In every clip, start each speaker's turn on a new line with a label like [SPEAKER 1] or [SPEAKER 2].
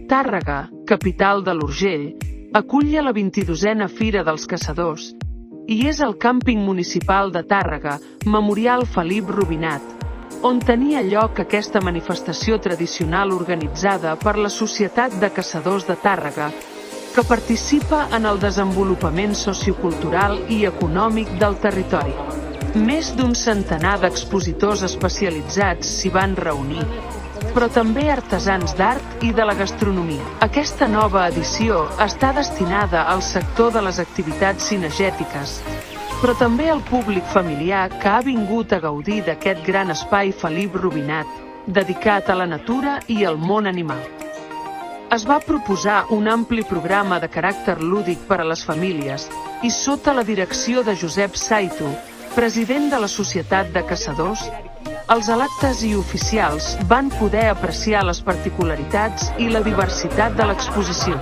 [SPEAKER 1] Tàrrega, capital de l'Urgell, acull la 22a Fira dels Caçadors i és el càmping municipal de Tàrrega, Memorial Felip Rubinat, on tenia lloc aquesta manifestació tradicional organitzada per la Societat de Caçadors de Tàrrega, que participa en el desenvolupament sociocultural i econòmic del territori. Més d'un centenar d'expositors especialitzats s'hi van reunir, però també artesans d'art i de la gastronomia. Aquesta nova edició està destinada al sector de les activitats cinegètiques, però també al públic familiar que ha vingut a gaudir d'aquest gran espai Felip Rubinat, dedicat a la natura i al món animal. Es va proposar un ampli programa de caràcter lúdic per a les famílies i sota la direcció de Josep Saitu, president de la Societat de Caçadors, els electes i oficials van poder apreciar les particularitats i la diversitat de l'exposició.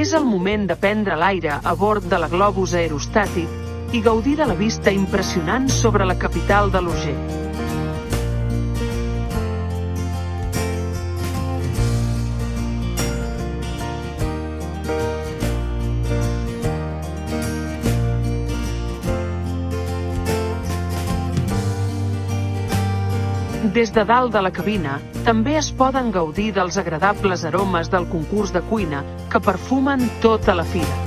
[SPEAKER 1] És el moment de prendre l'aire a bord de la globus aerostàtic i gaudir de la vista impressionant sobre la capital de l'Urgell. Des de dalt de la cabina, també es poden gaudir dels agradables aromes del concurs de cuina que perfumen tota la fira.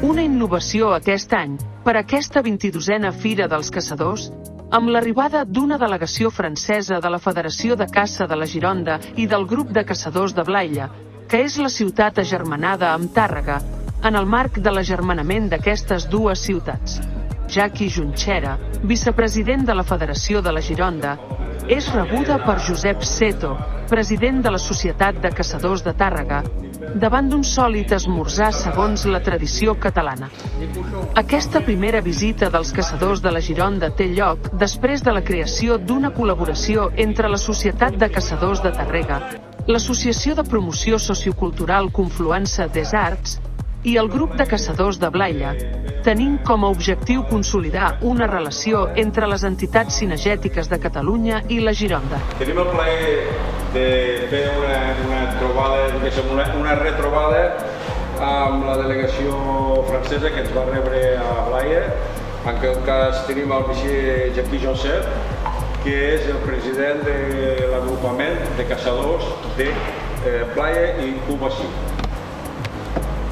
[SPEAKER 1] Una innovació aquest any, per aquesta 22a Fira dels Caçadors, amb l'arribada d'una delegació francesa de la Federació de Caça de la Gironda i del Grup de Caçadors de Blaia, que és la ciutat agermanada amb Tàrrega, en el marc de l'agermanament d'aquestes dues ciutats. Jacqui Junchera, vicepresident de la Federació de la Gironda, és rebuda per Josep Seto, president de la Societat de Caçadors de Tàrrega, davant d'un sòlid esmorzar segons la tradició catalana. Aquesta primera visita dels caçadors de la Gironda té lloc després de la creació d'una col·laboració entre la Societat de Caçadors de Tàrrega, l'Associació de Promoció Sociocultural Confluència des Arts i el Grup de Caçadors de Blaia, tenint com a objectiu consolidar una relació entre les entitats cinegètiques de Catalunya i la Gironda.
[SPEAKER 2] Tenim el plaer de fer una trobada, una retrobada amb la delegació francesa que ens va rebre a Blaia. En aquest cas tenim el monsieur Jacqui Joseph, que és el president de l'agrupament de caçadors de Blaia i Cubací.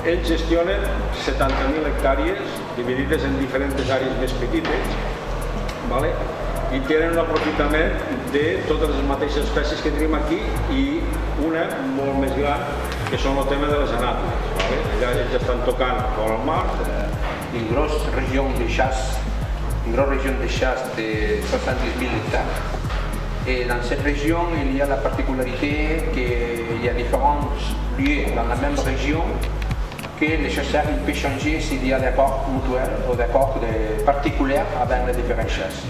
[SPEAKER 2] Ells gestionen 70.000 hectàrees dividides en diferents àrees més petites, i tenen un aprofitament de totes les mateixes espècies que tenim aquí i una molt més gran, que són el tema de les anàtomes. Allà ells estan tocant al mar.
[SPEAKER 3] Une grosse région de chasse, de 70 000 hectares. Et dans cette région, il y a la particularité qu'il y a différents lieux dans la même région que les chasseurs peuvent changer s'il y a des accords mutuels ou des accords particuliers avec les différentes chasses.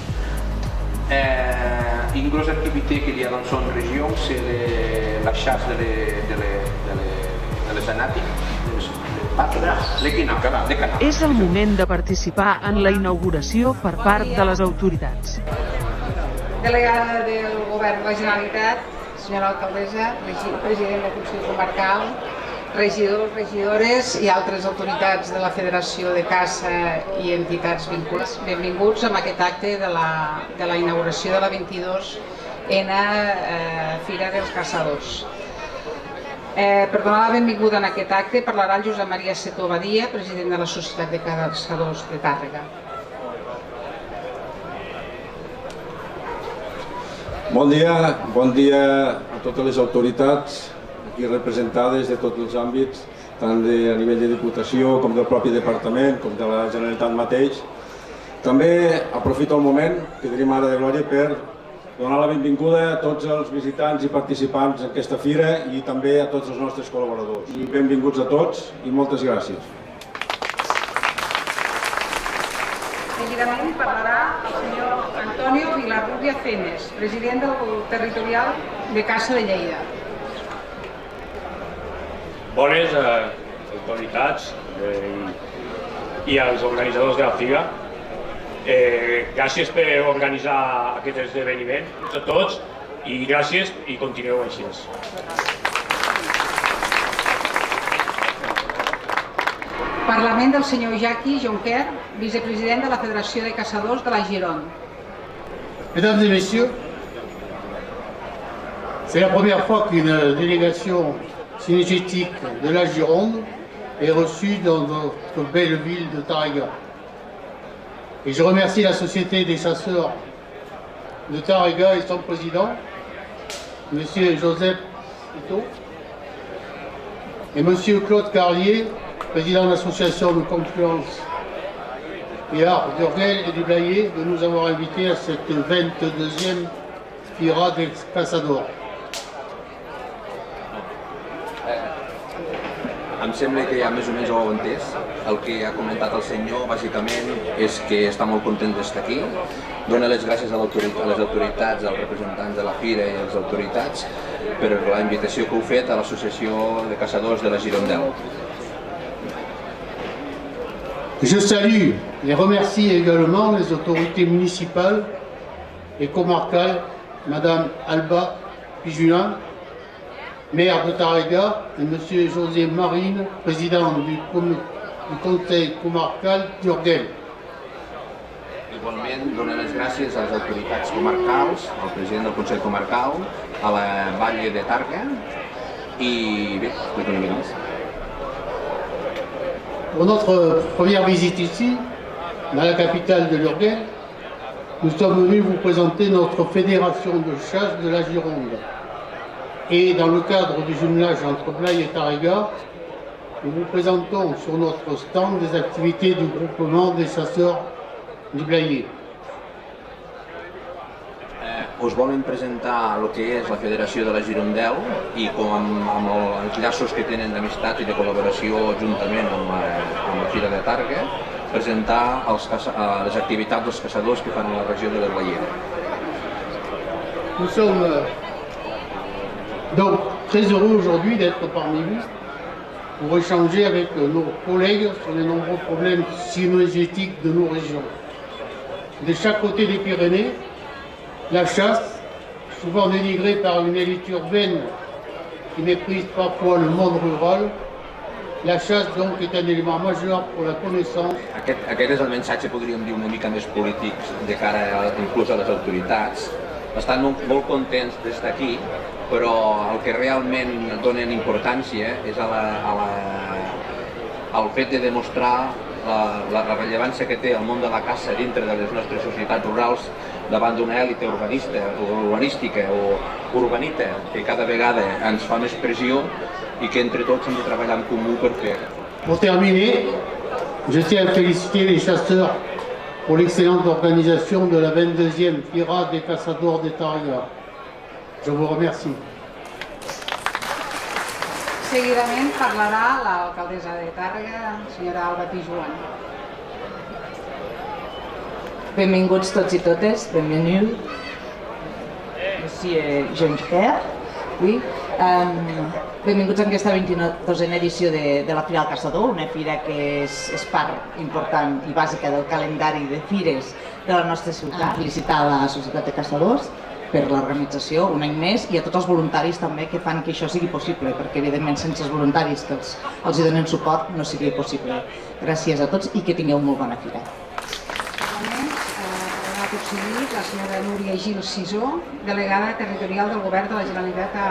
[SPEAKER 3] une grosse activité qu'il y a dans son région, c'est la chasse de les anàtics, les canals.
[SPEAKER 1] És el moment de participar en la inauguració per part de les autoritats.
[SPEAKER 4] Delegada del Govern de la Generalitat, senyora alcaldessa, president del Consell Comarcal, regidors, regidores i altres autoritats de la Federació de Caça i entitats vinculades. Benvinguts a aquest acte de la inauguració de la 22a Fira dels Caçadors. Per donar la benvinguda en aquest acte parlarà el Josep Maria Setó Badia, president de la Societat de Caçadors de Tàrrega.
[SPEAKER 2] Bon dia a totes les autoritats aquí representades de tots els àmbits, tant a nivell de Diputació com del propi Departament, com de la Generalitat mateix. També aprofito el moment, que tenim ara de glòria, per donar la benvinguda a tots els visitants i participants en aquesta fira i també a tots els nostres col·laboradors. I benvinguts a tots i moltes gràcies.
[SPEAKER 4] Seguidament parlarà el senyor Antonio Vilarrubia Cenes, president del Territorial de Caça de Lleida.
[SPEAKER 5] Bones autoritats i als organitzadors de la Fira. Gràcies per organitzar aquest esdeveniment a tots i gràcies i continueu així.
[SPEAKER 4] Parlament del senyor Jacqui Jonquer, vicepresident de la Federació de Caçadors de la Gironde.
[SPEAKER 6] Mesdames et messieurs, c'est la première fois qu'une délégation synergétique de la Gironde est reçue dans notre belle ville de Tàrrega. Et je remercie la Société des chasseurs de Tàrrega et son président, M. Joseph Ito, et M. Claude Carlier, président de l'association de Confluence et Art d'Urgell et du Blayais, de nous avoir invités à cette 22e Fira des Caçadors.
[SPEAKER 7] Em sembla que ja més o menys ho heu entès. El que ha comentat el senyor, bàsicament, és que està molt content d'estar aquí. Dóna les gràcies a les autoritats, als representants de la Fira i a les autoritats per la invitació que heu fet a l'Associació de Caçadors de la Girondelle.
[SPEAKER 6] Je salue et remercie également les autorités municipales et comarcales, Madame Alba Pijulin, maire de Tàrrega, et M. José Marine, président du conseil comarcal d'Urgell.
[SPEAKER 7] Igualment, dono les gràcies a les autoritats comarcals, al president del Consell Comarcal, a la Valle de Tàrrega i bé, explico una mica més.
[SPEAKER 6] Pour notre première visite ici, dans la capitale de l'Urgell, nous sommes venus vous présenter notre fédération de chasse de la Gironde. Et dans le cadre du jumelage entre Blaye et Tàrrega, nous vous présentons sur notre stand des activités du groupement des chasseurs du Blayais.
[SPEAKER 7] Us volen presentar el que és la Federació de la Girondelle i com amb els llaços que tenen d'amistat i de col·laboració juntament amb la Fira de Tàrrega, presentar les activitats dels caçadors que fan a la regió de la Blayais.
[SPEAKER 6] Nous sommes donc très heureux aujourd'hui d'être parmi vous pour échanger avec nos collègues sur les nombreux problèmes cynégétiques de nos régions. De chaque côté des Pyrénées, la chasse, souvent dénigrée par une élite urbaine qui méprise parfois le monde rural, la chasse donc est un élément majeur pour la connaissance.
[SPEAKER 7] Aquest és el missatge, podríem dir, una mica més polític de cara inclús a les autoritats. Estan molt contents d'estar aquí, però el que realment donen importància és al fet de demostrar la rellevància que té el món de la caça dintre de les nostres societats rurals davant d'una èlite urbanística o urbanita que cada vegada ens fa més pressió i que entre tots hem de treballar en comú per fer.
[SPEAKER 6] Pour terminer, je tiens à féliciter les chasseurs pour l'excellente organisation de la 22e Fira des Caçadors de Tàrrega. Je vous remercie.
[SPEAKER 4] Seguidament parlarà l'alcaldessa de Tàrrega, senyora Alba Pijuan.
[SPEAKER 8] Benvinguts tots i totes, benvingut. Monsieur Jonker. Oui. Benvinguts a aquesta 22a edició de la Fira del Caçador, una fira que és part important i bàsica del calendari de fires de la nostra ciutat. Felicitar a la Societat de Caçadors per l'organització un any més i a tots els voluntaris també que fan que això sigui possible, perquè evidentment sense els voluntaris que els hi donen suport no seria possible. Gràcies a tots i que tingueu molt bona fira.
[SPEAKER 4] Tot seguit, la senyora Núria Gil Sisó, delegada territorial del Govern de la Generalitat a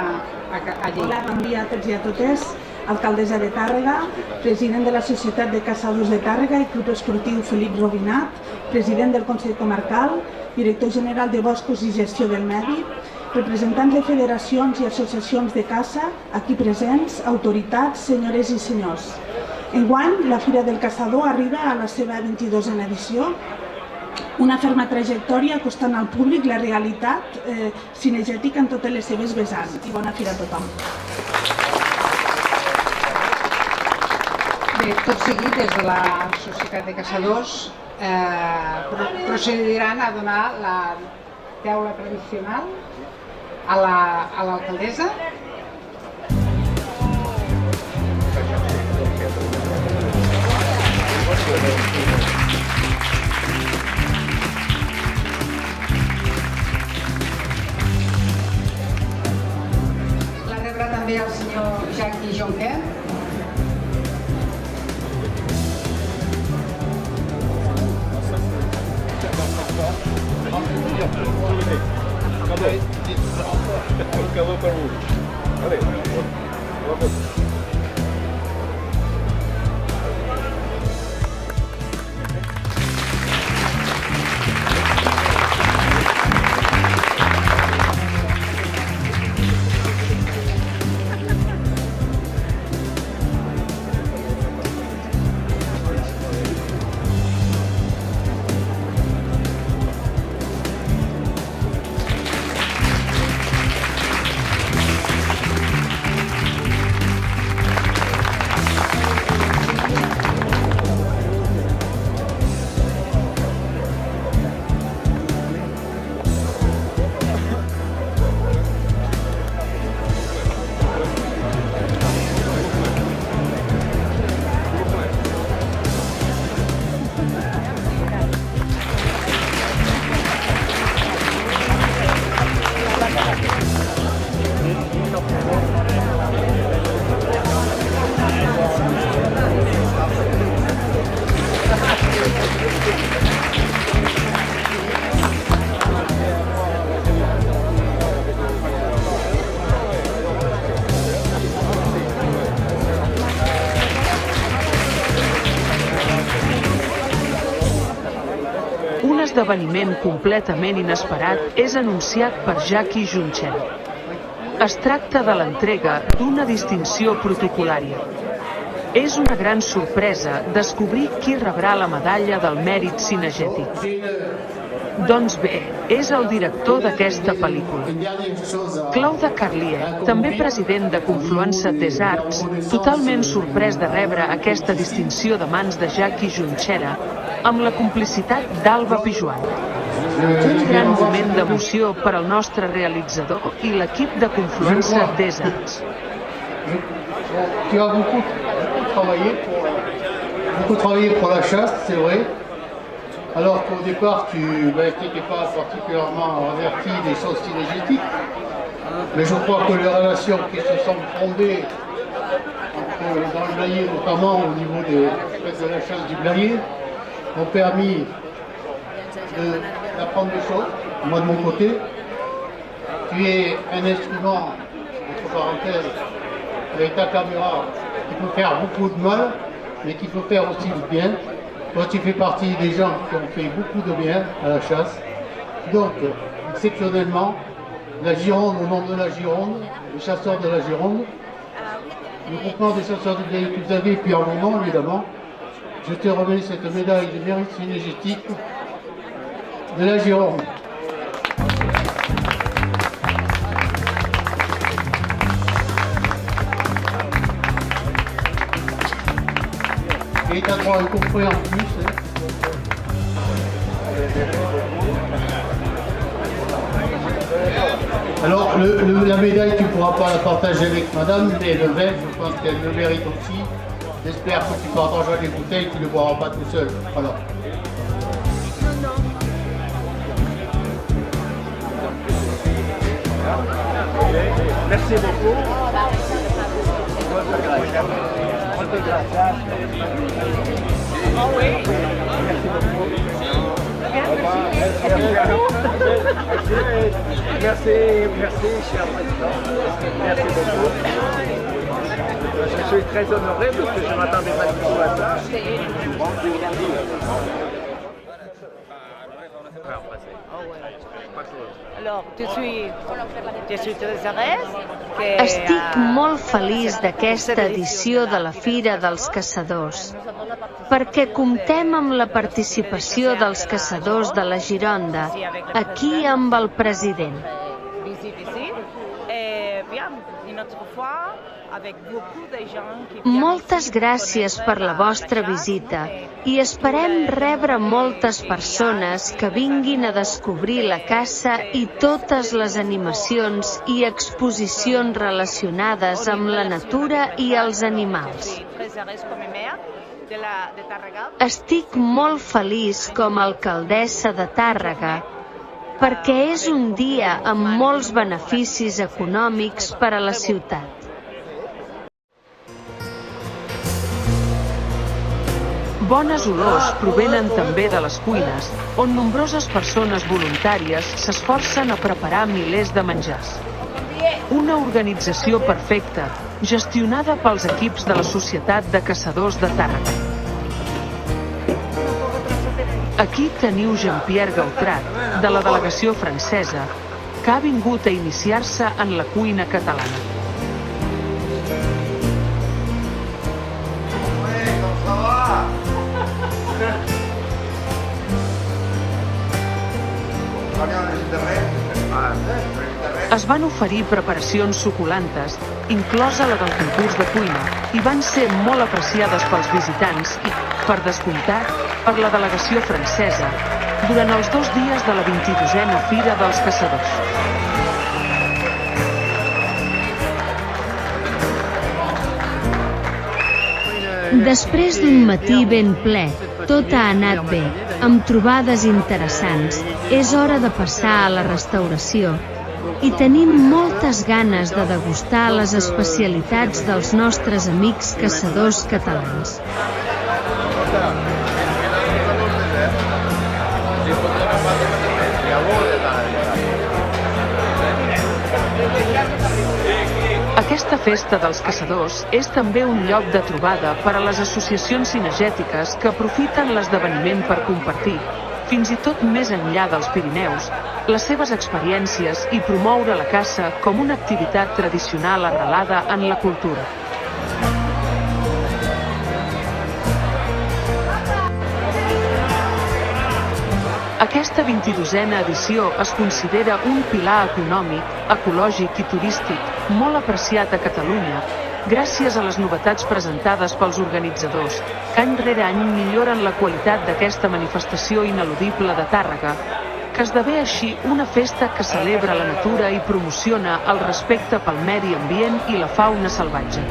[SPEAKER 4] Lleida.
[SPEAKER 9] Hola, bon dia a tots i a totes. Alcaldessa de Tàrrega, president de la Societat de Caçadors de Tàrrega i Club Esportiu Felip Robinat, president del Consell Comarcal, director general de Boscos i Gestió del Medi, representants de federacions i associacions de caça, aquí presents, autoritats, senyores i senyors. Enguany, la Fira del Caçador arriba a la seva 22a edició, una ferma trajectòria acostant al públic la realitat cinegètica en totes les seves vessants. I bona fira a tothom.
[SPEAKER 4] Bé, tot seguit, des de la Societat de Caçadors procediran a donar la teula tradicional a l'alcaldessa. També el senyor Jackie Jonker.
[SPEAKER 1] Un esdeveniment completament inesperat és anunciat per Jackie Jonker. Es tracta de l'entrega d'una distinció protocolària. És una gran sorpresa descobrir qui rebrà la medalla del mèrit cinegètic. Doncs bé, és el director d'aquesta pel·lícula. Claude Carlier, també president de Confluence des Arts, totalment sorprès de rebre aquesta distinció de mans de Jackie Jonker, amb la complicitat d'Alba Pijuan. Un gran moment d'emoció per al nostre realitzador i l'equip de Confluence des Arts.
[SPEAKER 6] Tu as beaucoup travaillé pour la chasse, c'est vrai. Alors qu'au départ, tu n'étais pas particulièrement averti des choses cinégétiques. Mais je crois que les relations qui se sont fondées dans le Blayais, notamment au niveau de la chasse du Blayais, ont permis d'apprendre des choses. Moi, de mon côté, tu es un instrument, entre parenthèses, avec ta caméra, qui peut faire beaucoup de mal, mais qui peut faire aussi du bien. Toi, tu fais partie des gens qui ont fait beaucoup de bien à la chasse. Donc, exceptionnellement, la Gironde, au nom de la Gironde, les chasseurs de la Gironde, le groupement des chasseurs du Blayais que vous avez, et puis en mon nom, évidemment, je te remets cette médaille de mérite cinégétique de la Gironde. Et tu as droit à un coffret en plus. Hein. Alors, la médaille, tu ne pourras pas la partager avec madame, mais le vin, je pense qu'elle le mérite aussi. J'espère que tu partageras les bouteilles, tu ne le boiras pas tout seul. Voilà.
[SPEAKER 10] Merci beaucoup. Merci, cher président. Merci beaucoup. Je suis très honoré parce que je ne m'attendais pas du tout à ça.
[SPEAKER 11] Alors, je suis très heureuse que...
[SPEAKER 12] Estic molt feliç d'aquesta edició de la Fira dels Caçadors, perquè comptem amb la participació dels caçadors de la Gironda, aquí amb el president. Moltes gràcies per la vostra visita i esperem rebre moltes persones que vinguin a descobrir la caça i totes les animacions i exposicions relacionades amb la natura i els animals. Estic molt feliç com a alcaldessa de Tàrrega perquè és un dia amb molts beneficis econòmics per a la ciutat.
[SPEAKER 1] Bones olors provenen també de les cuines, on nombroses persones voluntàries s'esforcen a preparar milers de menjars. Una organització perfecta, gestionada pels equips de la Societat de Caçadors de Tàrrega. Aquí teniu Jean-Pierre Gautrat, de la delegació francesa, que ha vingut a iniciar-se en la cuina catalana. Es van oferir preparacions suculantes, inclosa la del concurs de cuina, i van ser molt apreciades pels visitants i, per descomptat, per la delegació francesa, durant els 2 dies de la 22a Fira dels Caçadors.
[SPEAKER 12] Després d'un matí ben ple, tot ha anat bé, amb trobades interessants, és hora de passar a la restauració. I tenim moltes ganes de degustar les especialitats dels nostres amics caçadors catalans.
[SPEAKER 1] Aquesta festa dels caçadors és també un lloc de trobada per a les associacions cinegètiques que aprofiten l'esdeveniment per compartir, fins i tot més enllà dels Pirineus, les seves experiències i promoure la caça com una activitat tradicional arrelada en la cultura. Aquesta 22a edició es considera un pilar econòmic, ecològic i turístic molt apreciat a Catalunya, gràcies a les novetats presentades pels organitzadors, que any rere any milloren la qualitat d'aquesta manifestació ineludible de Tàrrega, que esdevé així una festa que celebra la natura i promociona el respecte pel medi ambient i la fauna salvatge.